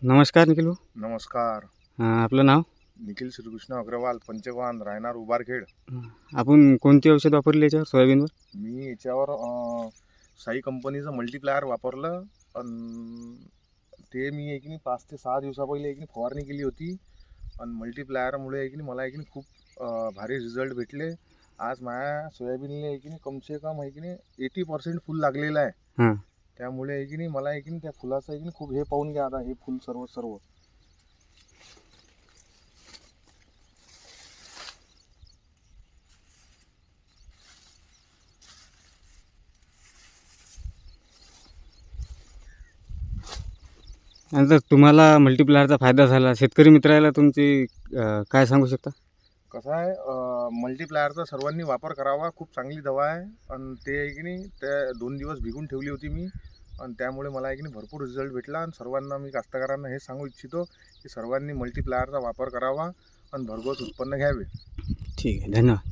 नमस्कार निखिल भाऊ. नमस्कार. आपलं नाव? निखिल श्रीकृष्ण अग्रवाल, पंचगव्हाण, राहणार उबारखेड. आपण कोणती औषध वापरली याच्यावर सोयाबीनवर? मी याच्यावर साई कंपनीचं मल्टीप्लायर वापरलं. ते मी आहे की नाही 5 ते 6 दिवसा पहिले आहे की नाही फवारणी केली होती. आणि मल्टीप्लायरमुळे आहे की नाही मला आहे की नाही खूप भारी रिझल्ट भेटले. आज माझ्या सोयाबीनला आहे की नाही कमसे कम आहे की नाही 80% फुल लागलेलं आहे. हां. त्यामुळे आहे की नाही मला आहे की नाही त्या फुलाचं आहे की नाही खूप हे पाहून घ्या आता हे फुल सर्व आणि जर तुम्हाला मल्टीप्लायरचा फायदा झाला, शेतकरी मित्राला तुमची काय सांगू शकता? कसं आहे मल्टीप्लायरचा सर्वांनी वापर करावा. खूप चांगली दवा आहे. आणि ते आहे की नाही त्या 2 दिवस भिगून ठेवली होती मी. आणि त्यामुळे मला आहे की नाही भरपूर रिझल्ट भेटला. आणि सर्वांना मी कास्तकारांना हे सांगू इच्छितो की सर्वांनी मल्टीप्लायरचा वापर करावा आणि भरघोस उत्पन्न घ्यावे. ठीक आहे, धन्यवाद.